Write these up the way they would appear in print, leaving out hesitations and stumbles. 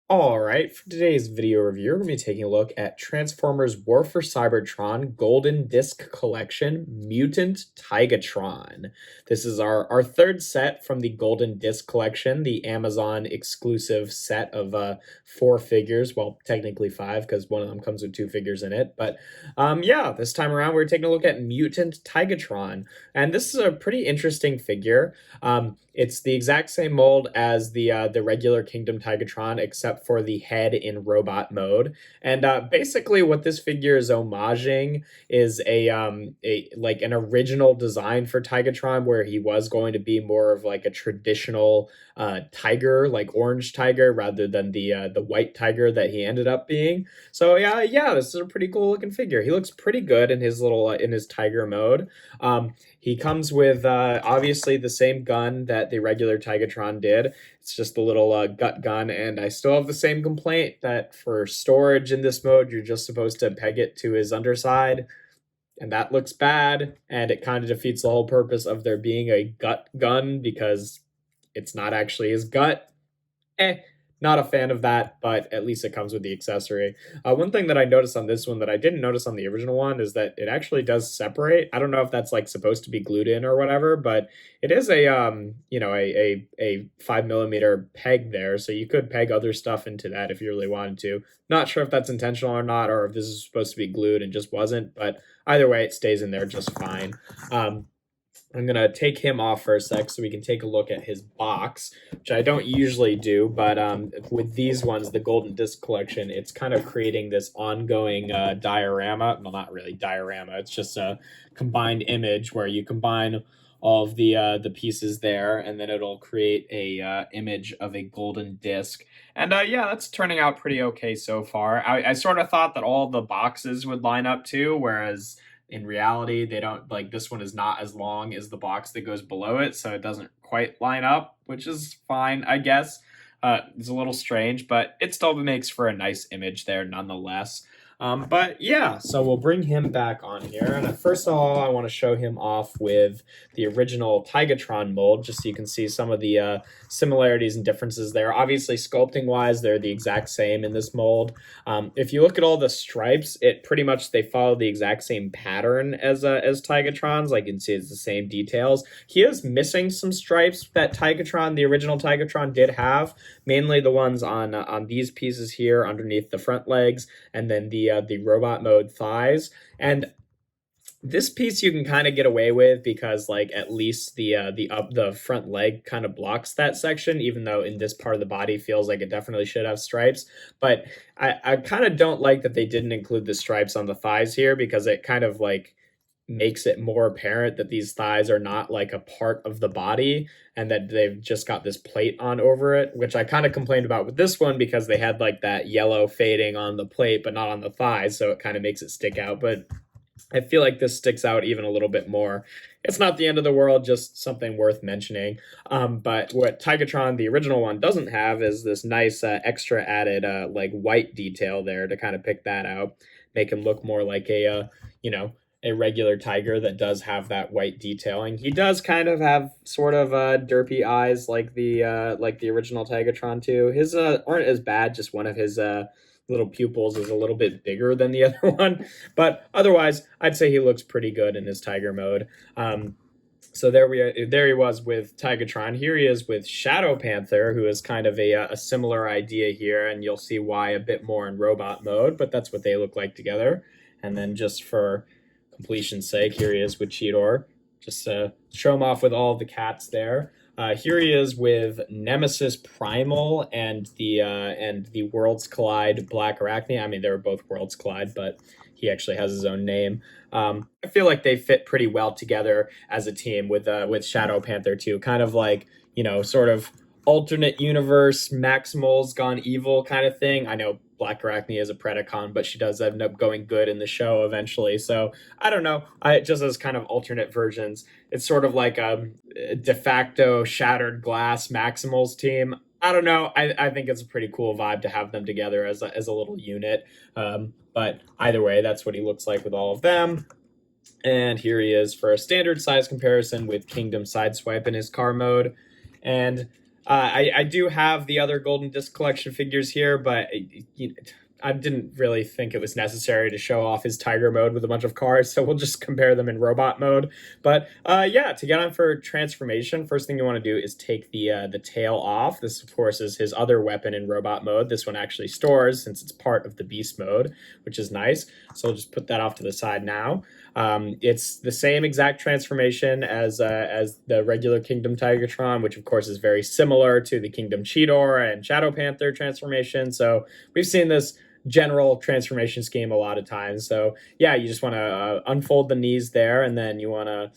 All right, for today's video review, we're going to be taking a look at Transformers War for Cybertron Golden Disc Collection Mutant Tigatron. This is our third set from the Golden Disc Collection, the Amazon exclusive set of 4 figures. Well, technically 5, because one of them comes with 2 figures in it. But yeah, this time around, we're taking a look at Mutant Tigatron. And this is a pretty interesting figure. It's the exact same mold as the regular Kingdom Tigatron, except for the head in robot mode. And basically, what this figure is homaging is a like an original design for Tigatron, where he was going to be more of like a traditional tiger, like orange tiger, rather than the white tiger that he ended up being. So yeah, this is a pretty cool looking figure. He looks pretty good in his little in his tiger mode. He comes with obviously the same gun that the regular Tigatron did. It's just the little gut gun, and I still have the same complaint that for storage in this mode, you're just supposed to peg it to his underside, and that looks bad, and it kind of defeats the whole purpose of there being a gut gun because it's not actually his gut. Not a fan of that, but at least it comes with the accessory. One thing that I noticed on this one that I didn't notice on the original one is that it actually does separate. I don't know if that's like supposed to be glued in or whatever, but it is a a 5 millimeter peg there, so you could peg other stuff into that if you really wanted to. Not sure if that's intentional or not, or if this is supposed to be glued and just wasn't, but either way, it stays in there just fine. I'm going to take him off for a sec so we can take a look at his box, which I don't usually do, but with these ones, the Golden Disc Collection, it's kind of creating this ongoing diorama. Well, not really diorama. It's just a combined image where you combine all of the pieces there, and then it'll create a image of a golden disc. And yeah, that's turning out pretty okay so far. I sort of thought that all the boxes would line up too, whereas in reality they don't. Like, this one is not as long as the box that goes below it, so it doesn't quite line up, which is fine, I guess. It's a little strange, but it still makes for a nice image there nonetheless. But yeah, so we'll bring him back on here. And first of all, I want to show him off with the original Tigatron mold, just so you can see some of the similarities and differences there. Obviously, sculpting wise, they're the exact same in this mold. If you look at all the stripes, it pretty much, they follow the exact same pattern as Tigatron's. Like you can see, it's the same details. He is missing some stripes that Tigatron, the original Tigatron, did have, mainly the ones on these pieces here underneath the front legs, and then the robot mode thighs. And this piece you can kind of get away with because, like, at least the front leg kind of blocks that section, even though in this part of the body feels like it definitely should have stripes. But I kind of don't like that they didn't include the stripes on the thighs here, because it kind of like makes it more apparent that these thighs are not like a part of the body, and that they've just got this plate on over it, which I kind of complained about with this one because they had like that yellow fading on the plate but not on the thighs, so it kind of makes it stick out. But I feel like this sticks out even a little bit more. It's not the end of the world, just something worth mentioning. But what Tigatron, the original one, doesn't have is this nice extra added like white detail there to kind of pick that out, make him look more like a regular tiger that does have that white detailing. He does kind of have sort of derpy eyes like the original Tigatron too. His aren't as bad, just one of his little pupils is a little bit bigger than the other one, but otherwise I'd say he looks pretty good in his tiger mode. So there he was with Tigatron. Here he is with Shadow Panther, who is kind of a similar idea here, and you'll see why a bit more in robot mode, but that's what they look like together. And then just for completion's sake, here he is with Cheetor. Just show him off with all of the cats there. Here he is with Nemesis Primal and the Worlds Collide Black Arachne. I mean, they were both Worlds Collide, but he actually has his own name. I feel like they fit pretty well together as a team with Shadow Panther too. Kind of like, sort of alternate universe Maximals gone evil kind of thing. I know Black Arachne is a Predacon, but she does end up going good in the show eventually. So I don't know. Just as kind of alternate versions, it's sort of like a de facto Shattered Glass Maximals team. I don't know. I think it's a pretty cool vibe to have them together as a little unit. But either way, that's what he looks like with all of them. And here he is for a standard size comparison with Kingdom Sideswipe in his car mode. And I do have the other Golden Disc Collection figures here, but I didn't really think it was necessary to show off his Tiger mode with a bunch of cars, so we'll just compare them in robot mode. But yeah, to get on for transformation, first thing you want to do is take the tail off. This, of course, is his other weapon in robot mode. This one actually stores since it's part of the beast mode, which is nice. So I'll just put that off to the side now. It's the same exact transformation as the regular Kingdom Tigatron, which of course is very similar to the Kingdom Cheetor and Shadow Panther transformation. So we've seen this general transformation scheme a lot of times. So yeah, you just want to unfold the knees there, and then you want to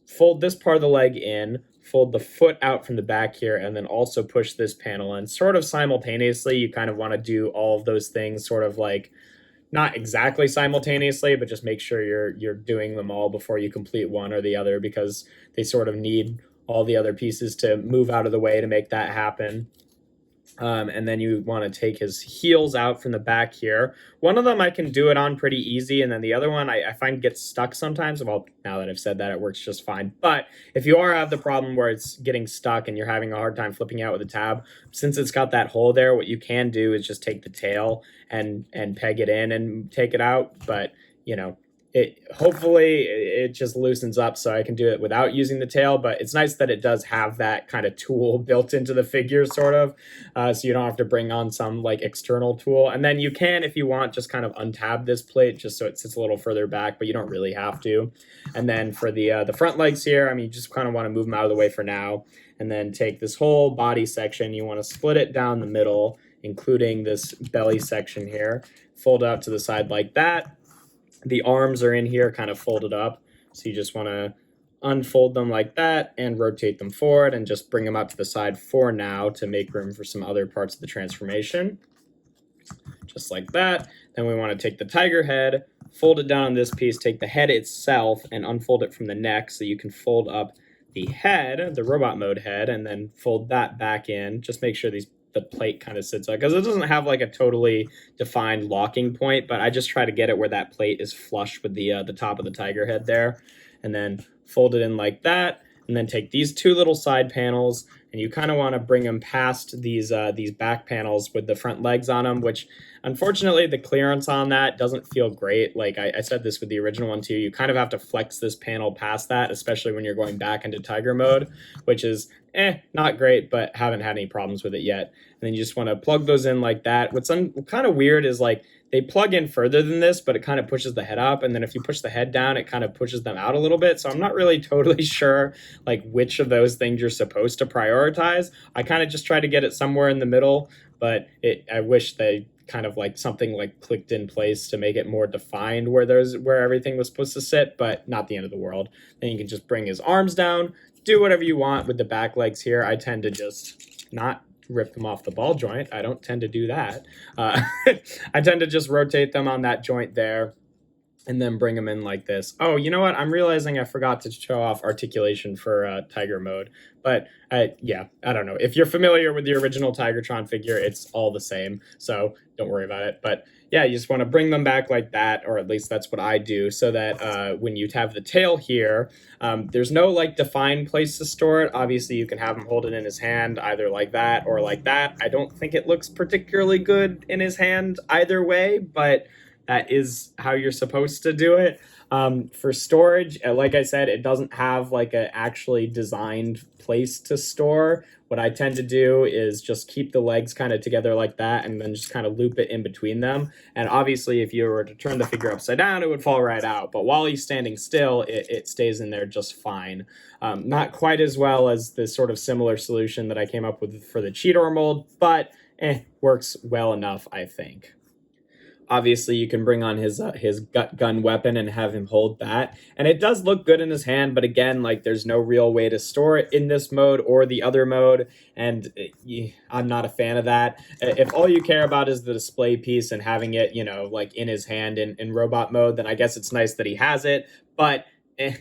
fold this part of the leg in, fold the foot out from the back here, and then also push this panel in sort of simultaneously. You kind of want to do all of those things sort of like not exactly simultaneously, but just make sure you're doing them all before you complete one or the other, because they sort of need all the other pieces to move out of the way to make that happen. And then you want to take his heels out from the back here. One of them I can do it on pretty easy, and then the other one I find gets stuck sometimes. Well, now that I've said that, it works just fine. But if you have the problem where it's getting stuck and you're having a hard time flipping out with a tab, since it's got that hole there, what you can do is just take the tail and peg it in and take it out. But, you know, hopefully it just loosens up so I can do it without using the tail, but it's nice that it does have that kind of tool built into the figure, sort of, so you don't have to bring on some like external tool. And then you can, if you want, just kind of untab this plate just so it sits a little further back, but you don't really have to. And then for the front legs here, I mean, you just kind of want to move them out of the way for now, and then take this whole body section, you want to split it down the middle, including this belly section here, fold out to the side like that. The arms are in here kind of folded up, so you just want to unfold them like that and rotate them forward and just bring them out to the side for now to make room for some other parts of the transformation. Just like that. Then we want to take the tiger head, fold it down on this piece, take the head itself and unfold it from the neck so you can fold up the head, the robot mode head, and then fold that back in. Just make sure the plate kind of sits up, because it doesn't have like a totally defined locking point, but I just try to get it where that plate is flush with the top of the tiger head there, and then fold it in like that, and then take these two little side panels and you kind of want to bring them past these back panels with the front legs on them, which unfortunately the clearance on that doesn't feel great. Like I said this with the original one too, you kind of have to flex this panel past that, especially when you're going back into tiger mode, which is not great, but haven't had any problems with it yet. And then you just want to plug those in like that. What's kind of weird is like they plug in further than this, but it kind of pushes the head up. And then if you push the head down, it kind of pushes them out a little bit. So I'm not really totally sure like which of those things you're supposed to prioritize. I kind of just try to get it somewhere in the middle, but I wish they kind of like something like clicked in place to make it more defined where everything was supposed to sit, but not the end of the world. Then you can just bring his arms down, do whatever you want with the back legs here. I tend to just not rip them off the ball joint. I don't tend to do that. I tend to just rotate them on that joint there and then bring them in like this. Oh, you know what? I'm realizing I forgot to show off articulation for Tiger mode. But yeah, I don't know. If you're familiar with the original Tigatron figure, it's all the same. So don't worry about it. But yeah, you just want to bring them back like that, or at least that's what I do, so that when you have the tail here, there's no like defined place to store it. Obviously, you can have him hold it in his hand either like that or like that. I don't think it looks particularly good in his hand either way, but that is how you're supposed to do it. For storage, like I said, it doesn't have like an actually designed place to store. What I tend to do is just keep the legs kind of together like that and then just kind of loop it in between them. And obviously, if you were to turn the figure upside down, it would fall right out. But while he's standing still, it stays in there just fine. Not quite as well as the sort of similar solution that I came up with for the Cheetor mold, but works well enough, I think. Obviously, you can bring on his gut gun weapon and have him hold that. And it does look good in his hand, but again, like there's no real way to store it in this mode or the other mode. And I'm not a fan of that. If all you care about is the display piece and having it, you know, like in his hand in robot mode, then I guess it's nice that he has it. But I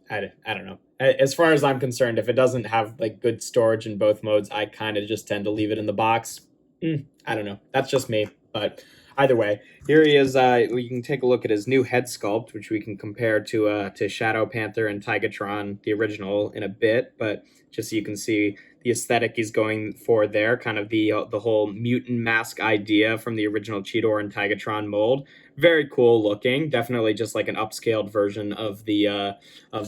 don't know. As far as I'm concerned, if it doesn't have like good storage in both modes, I kind of just tend to leave it in the box. I don't know. That's just me. But either way, here he is. We can take a look at his new head sculpt, which we can compare to Shadow Panther and Tigatron, the original, in a bit. But just so you can see the aesthetic he's going for there, kind of the whole mutant mask idea from the original Cheetor and Tigatron mold. Very cool looking. Definitely just like an upscaled version of the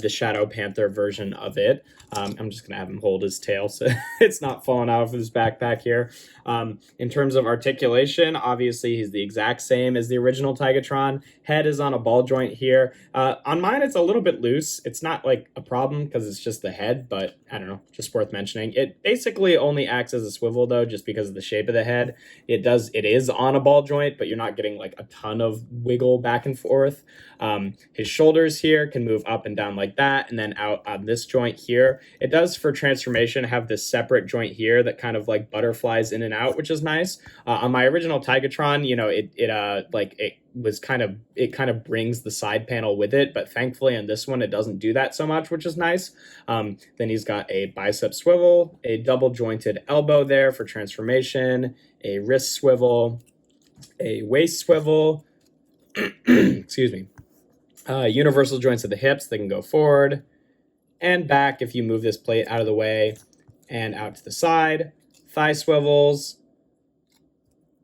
Shadow Panther version of it. I'm just gonna have him hold his tail so it's not falling out of his backpack here. In terms of articulation, obviously he's the exact same as the original Tigatron. Head is on a ball joint here. On mine, it's a little bit loose. It's not like a problem because it's just the head, but I don't know, just worth mentioning. It basically only acts as a swivel though, just because of the shape of the head. It is on a ball joint, but you're not getting like a ton of wiggle back and forth. His shoulders here can move up and down like that, and then out on this joint here. It does, for transformation, have this separate joint here that kind of like butterflies in and out, which is nice. On my original Tigatron, you know, it kind of brings the side panel with it, but thankfully on this one it doesn't do that so much, which is nice. Then he's got a bicep swivel, a double jointed elbow there for transformation, a wrist swivel, a waist swivel, excuse me, universal joints of the hips. They can go forward and back if you move this plate out of the way, and out to the side. Thigh swivels,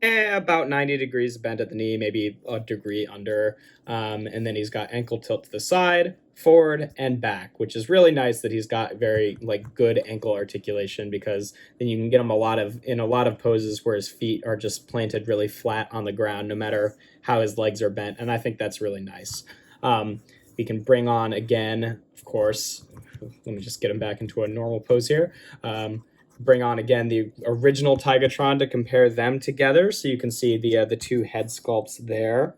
about 90 degrees bent at the knee, maybe a degree under. And then he's got ankle tilt to the side, forward, and back, which is really nice that he's got very like good ankle articulation, because then you can get him in a lot of poses where his feet are just planted really flat on the ground, no matter how his legs are bent. And I think that's really nice. We can bring on again, of course, let me just get him back into a normal pose here. Bring on again the original Tigatron to compare them together, so you can see the two head sculpts there.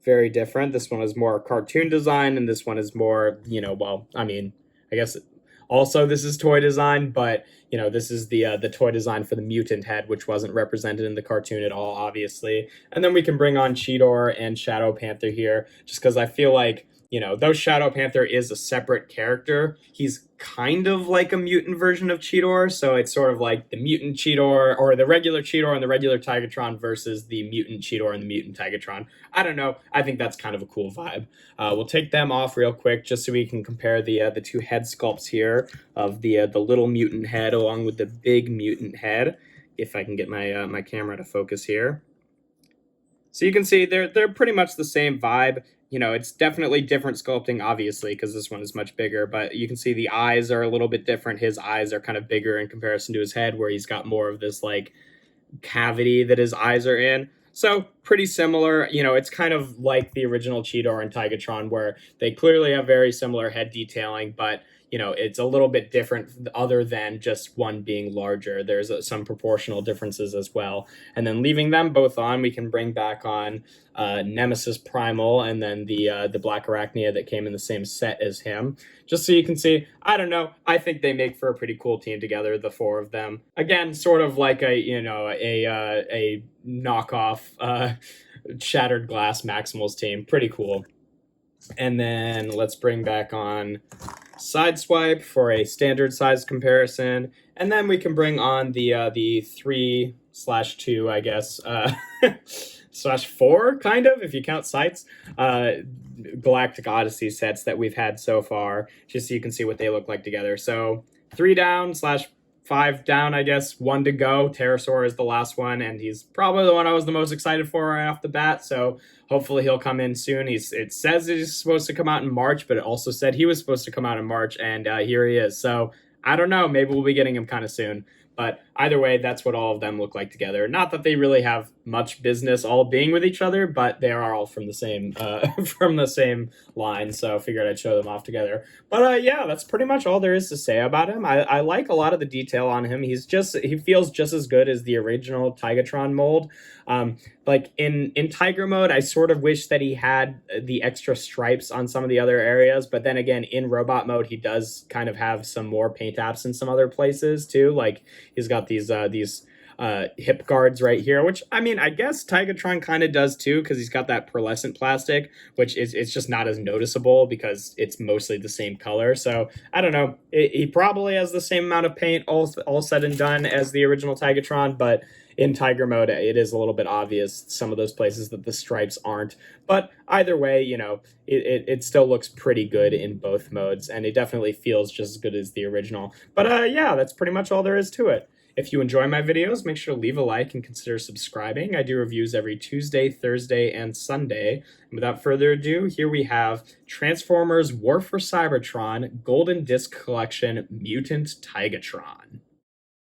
Very different. This one is more cartoon design, and this one is more, you know, well, I mean, I guess also this is toy design, but you know, this is the toy design for the mutant head, which wasn't represented in the cartoon at all, obviously. And then we can bring on Cheetor and Shadow Panther here, just because I feel like, you know, though Shadow Panther is a separate character, he's kind of like a mutant version of Cheetor. So it's sort of like the mutant Cheetor, or the regular Cheetor and the regular Tigatron versus the mutant Cheetor and the mutant Tigatron. I don't know. I think that's kind of a cool vibe. We'll take them off real quick just so we can compare the two head sculpts here of the little mutant head along with the big mutant head. If I can get my my camera to focus here. So you can see they're pretty much the same vibe. You know, it's definitely different sculpting, obviously, because this one is much bigger, but you can see the eyes are a little bit different. His eyes are kind of bigger in comparison to his head, where he's got more of this like cavity that his eyes are in. So pretty similar. You know, it's kind of like the original Cheetor and Tigatron, where they clearly have very similar head detailing, but you know, it's a little bit different other than just one being larger. There's some proportional differences as well. And then leaving them both on, we can bring back on Nemesis Primal, and then the Black Arachnia that came in the same set as him. Just so you can see, I don't know, I think they make for a pretty cool team together, the four of them. Again, sort of like a knockoff Shattered Glass Maximals team. Pretty cool. And then let's bring back on Sideswipe for a standard size comparison, and then we can bring on the 3/2, I guess, /4, kind of, if you count sights, Galactic Odyssey sets that we've had so far, just so you can see what they look like together. So 3 down /5 down, I guess, 1 to go. Pterosaur is the last one, and he's probably the one I was the most excited for right off the bat, so hopefully he'll come in soon. It says he's supposed to come out in March, but it also said he was supposed to come out in March, and here he is. So I don't know, maybe we'll be getting him kind of soon. But either way, that's what all of them look like together. Not that they really have much business all being with each other, but they are all from the same line, so I figured I'd show them off together. But yeah, that's pretty much all there is to say about him. I like a lot of the detail on him. He feels just as good as the original Tigatron mold. Like in Tiger mode, I sort of wish that he had the extra stripes on some of the other areas, but then again, in robot mode, he does kind of have some more paint apps in some other places too. Like he's got these hip guards right here, which I mean, I guess Tigatron kind of does too, because he's got that pearlescent plastic, which is it's just not as noticeable because it's mostly the same color. So I don't know. He probably has the same amount of paint all said and done as the original Tigatron, but in Tiger mode, it is a little bit obvious some of those places that the stripes aren't. But either way, it still looks pretty good in both modes, and it definitely feels just as good as the original. But yeah, that's pretty much all there is to it. If you enjoy my videos, make sure to leave a like and consider subscribing. I do reviews every Tuesday, Thursday, and Sunday. And without further ado, here we have Transformers War for Cybertron Golden Disc Collection Mutant Tigatron.